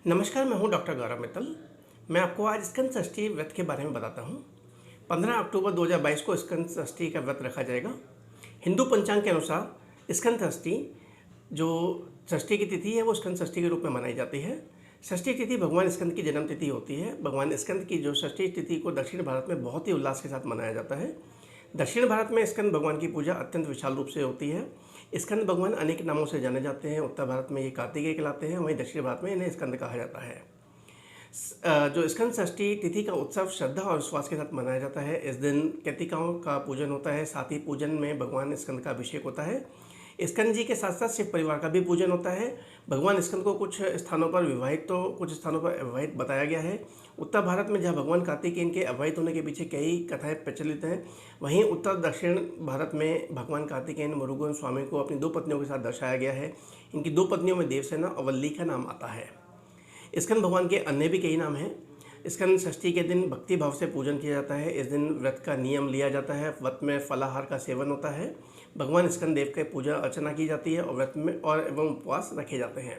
नमस्कार, मैं हूं डॉक्टर गौरव मित्तल। मैं आपको आज स्कंद षष्ठी व्रत के बारे में बताता हूं। 15 अक्टूबर 2022 को स्कंद षष्ठी का व्रत रखा जाएगा। हिंदू पंचांग के अनुसार स्कंद षष्ठी जो षष्ठी की तिथि है वो स्कंद षष्ठी के रूप में मनाई जाती है। षष्ठी तिथि भगवान स्कंद की जन्म तिथि होती है। भगवान स्कंद की जो षष्ठी तिथि को दक्षिण भारत में बहुत ही उल्लास के साथ मनाया जाता है। दक्षिण भारत में स्कंद भगवान की पूजा अत्यंत विशाल रूप से होती है। स्कंद भगवान अनेक नामों से जाने जाते हैं। उत्तर भारत में ये कार्तिकेय कहलाते हैं, वहीं दक्षिण भारत में इन्हें स्कंद कहा जाता है। जो स्कंद षष्ठी तिथि का उत्सव श्रद्धा और विश्वास के साथ मनाया जाता है। इस दिन केतिकाओं का पूजन होता है, साथ ही पूजन में भगवान स्कंद का अभिषेक होता है। स्कंद जी के साथ साथ शिव परिवार का भी पूजन होता है। भगवान स्कंद को कुछ स्थानों पर विवाहित तो कुछ स्थानों पर अविवाहित बताया गया है। उत्तर भारत में जहाँ भगवान कार्तिकेय के अविवाहित होने के पीछे कई कथाएं प्रचलित हैं, वहीं उत्तर दक्षिण भारत में भगवान कार्तिकेय मुरुगन स्वामी को अपनी दो पत्नियों के साथ दर्शाया गया है। इनकी दो पत्नियों में देवसेना और वल्ली का नाम आता है। स्कंद भगवान के अन्य भी कई नाम हैं। स्कंद षष्ठी के दिन भक्ति भाव से पूजन किया जाता है। इस दिन व्रत का नियम लिया जाता है। व्रत में फलाहार का सेवन होता है। भगवान स्कंद देव की पूजा अर्चना की जाती है और व्रत में और एवं उपवास रखे जाते हैं।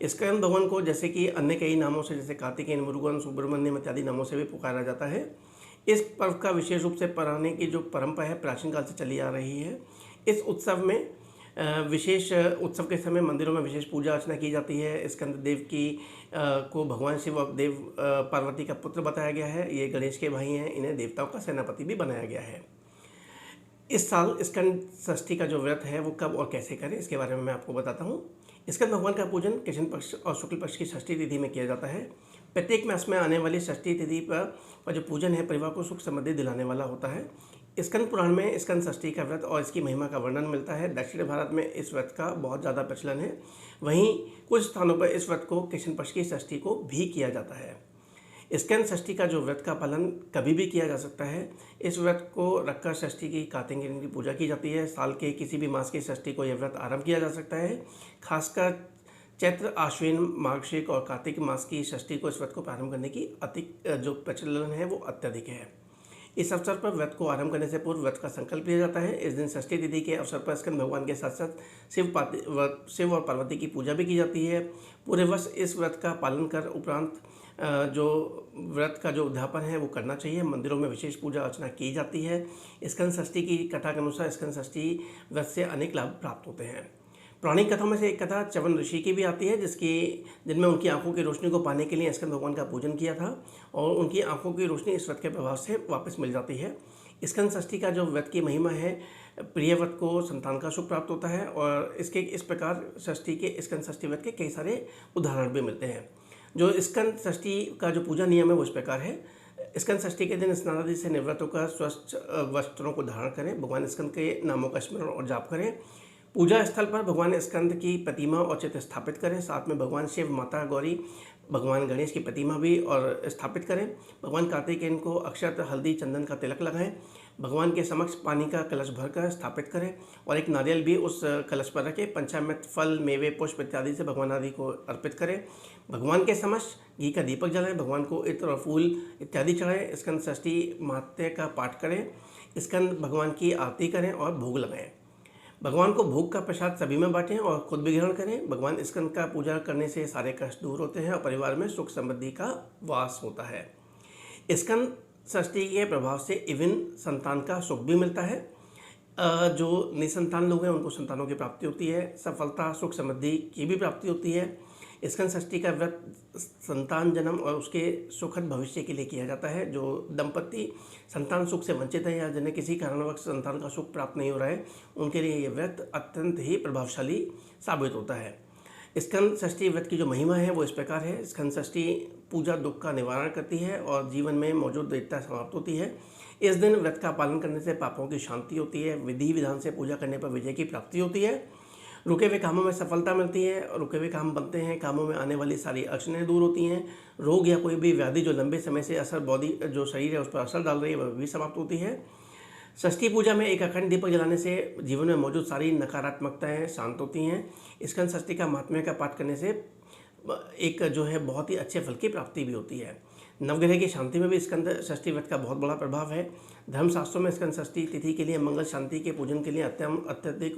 स्कंद भगवान को जैसे कि अन्य कई नामों से, जैसे कार्तिकेय, मुरुगन, सुब्रमण्यम इत्यादि नामों से भी पुकारा जाता है। इस पर्व का विशेष रूप से मनाने की जो परंपरा है प्राचीन काल से चली आ रही है। इस उत्सव में विशेष उत्सव के समय मंदिरों में विशेष पूजा अर्चना की जाती है। स्कंद देव को भगवान शिव और देव पार्वती का पुत्र बताया गया है। ये गणेश के भाई हैं। इन्हें देवताओं का सेनापति भी बनाया गया है। इस साल स्कंद षष्ठी का जो व्रत है वो कब और कैसे करें, इसके बारे में मैं आपको बताता हूँ। स्कंद भगवान का पूजन कृष्ण पक्ष और शुक्ल पक्ष की षष्ठी तिथि में किया जाता है। प्रत्येक मास में आने वाली षष्ठी तिथि पर जो पूजन है परिवार को सुख समृद्धि दिलाने वाला होता है। स्कंद पुराण में स्कंद षष्ठी का व्रत और इसकी महिमा का वर्णन मिलता है। दक्षिण भारत में इस व्रत का बहुत ज़्यादा प्रचलन है। वहीं कुछ स्थानों पर इस व्रत को कृष्ण पक्ष की षष्ठी को भी किया जाता है। स्कंद षष्ठी का जो व्रत का पालन कभी भी किया जा सकता है। इस व्रत को रखकर षष्ठी की कार्तिकेय की पूजा की जाती है। साल के किसी भी मास की षष्ठी को यह व्रत आरंभ किया जा सकता है। खासकर चैत्र, आश्विन, मार्गशीर्ष और कार्तिक मास की षष्ठी को इस व्रत को प्रारंभ करने की जो प्रचलन है वो अत्यधिक है। इस अवसर पर व्रत को आरंभ करने से पूर्व व्रत का संकल्प लिया जाता है। इस दिन षष्ठी तिथि के अवसर पर स्कंद भगवान के साथ साथ शिव और पार्वती की पूजा भी की जाती है। पूरे वर्ष इस व्रत का पालन कर उपरांत जो व्रत का जो उद्यापन है वो करना चाहिए। मंदिरों में विशेष पूजा अर्चना की जाती है। स्कंद षष्ठी की कथा के अनुसार स्कंद षष्ठी व्रत से अनेक लाभ प्राप्त होते हैं। पौराणिक कथाओं में से एक कथा च्यवन ऋषि की भी आती है, जिनमें उनकी आंखों की रोशनी को पाने के लिए स्कंद भगवान का पूजन किया था और उनकी आंखों की रोशनी इस व्रत के प्रभाव से वापस मिल जाती है। स्कंद षष्ठी का जो व्रत की महिमा है, प्रिय व्रत को संतान का सुख प्राप्त होता है और इस प्रकार स्कंद षष्ठी व्रत के कई सारे उदाहरण भी मिलते हैं। जो स्कंद षष्ठी का जो पूजा नियम है वो इस प्रकार है। स्कंद षष्ठी के दिन स्नान आदि से निवृत्त होकर स्वच्छ वस्त्रों को धारण करें। भगवान स्कंद के नामों का स्मरण और जाप करें। पूजा स्थल पर भगवान स्कंद की प्रतिमा और चित्र स्थापित करें। साथ में भगवान शिव, माता गौरी, भगवान गणेश की प्रतिमा भी और स्थापित करें। भगवान कार्तिकेय को अक्षत, हल्दी, चंदन का तिलक लगाएं। भगवान के समक्ष पानी का कलश भरकर स्थापित करें और एक नारियल भी उस कलश पर रखें। पंचामृत, फल, मेवे, पुष्प इत्यादि से भगवान आदि को अर्पित करें। भगवान के समक्ष घी का दीपक जलाएं। भगवान को इत्र और फूल इत्यादि चढ़ाएं। स्कंद षष्ठी महात्म्य का पाठ करें। स्कंद भगवान की आरती करें और भोग लगाएं। भगवान को भोग का प्रसाद सभी में बांटें और खुद भी ग्रहण करें। भगवान स्कंद का पूजा करने से सारे कष्ट दूर होते हैं और परिवार में सुख समृद्धि का वास होता है। स्कंद षष्ठी के प्रभाव से इवन संतान का सुख भी मिलता है। जो निसंतान लोग हैं उनको संतानों की प्राप्ति होती है। सफलता, सुख समृद्धि की भी प्राप्ति होती है। स्कंद षष्ठी का व्रत संतान जन्म और उसके सुखद भविष्य के लिए किया जाता है। जो दंपति संतान सुख से वंचित है या जिन्हें किसी कारणवश संतान का सुख प्राप्त नहीं हो रहा है, उनके लिए यह व्रत अत्यंत ही प्रभावशाली साबित होता है। स्कंद षष्ठी व्रत की जो महिमा है वो इस प्रकार है। स्कंद षष्ठी पूजा दुख का निवारण करती है और जीवन में मौजूद दैत्यता समाप्त होती है। इस दिन व्रत का पालन करने से पापों की शांति होती है। विधि विधान से पूजा करने पर विजय की प्राप्ति होती है। रुके हुए कामों में सफलता मिलती है और रुके हुए काम बनते हैं। कामों में आने वाली सारी अड़चनें दूर होती हैं। रोग या कोई भी व्याधि जो लंबे समय से जो शरीर है उस पर असर डाल रही है वह भी समाप्त होती है। षष्ठी पूजा में एक अखंड दीपक जलाने से जीवन में मौजूद सारी नकारात्मकताएं शांत होती हैं। स्कंद षष्ठी का महात्म्य का पाठ करने से एक जो है बहुत ही अच्छे फल की प्राप्ति भी होती है। नवग्रह की शांति में भी स्कंद षष्ठी व्रत का बहुत बड़ा प्रभाव है। धर्मशास्त्रों में स्कंद षष्ठी तिथि के लिए मंगल शांति के पूजन के लिए अत्यधिक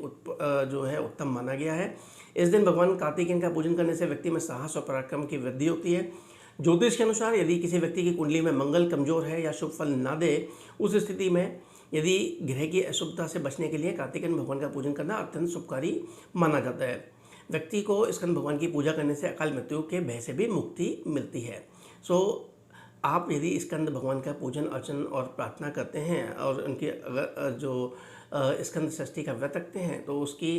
जो है उत्तम माना गया है। इस दिन भगवान कार्तिकेय का पूजन करने से व्यक्ति में साहस और पराक्रम की वृद्धि होती है। ज्योतिष के अनुसार यदि किसी व्यक्ति की कुंडली में मंगल कमजोर है या शुभ फल ना दे, उस स्थिति में यदि ग्रह की अशुभता से बचने के लिए कार्तिकेय भगवान का पूजन करना अत्यंत शुभकारी माना जाता है। व्यक्ति को स्कंद भगवान की पूजा करने से अकाल मृत्यु के भय से भी मुक्ति मिलती है। आप यदि स्कंद भगवान का पूजन अर्चन और प्रार्थना करते हैं और उनके अगर जो स्कंद षष्ठी का व्रत रखते हैं तो उसकी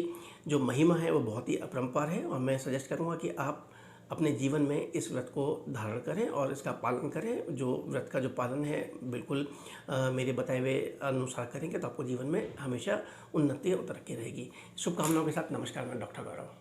जो महिमा है वो बहुत ही अपरंपार है। और मैं सजेस्ट करूँगा कि आप अपने जीवन में इस व्रत को धारण करें और इसका पालन करें। जो व्रत का जो पालन है बिल्कुल मेरे बताए हुए अनुसार करेंगे तो आपको जीवन में हमेशा उन्नति और तरक्की रहेगी। शुभकामनाओं के साथ नमस्कार, मैं डॉक्टर गौरव।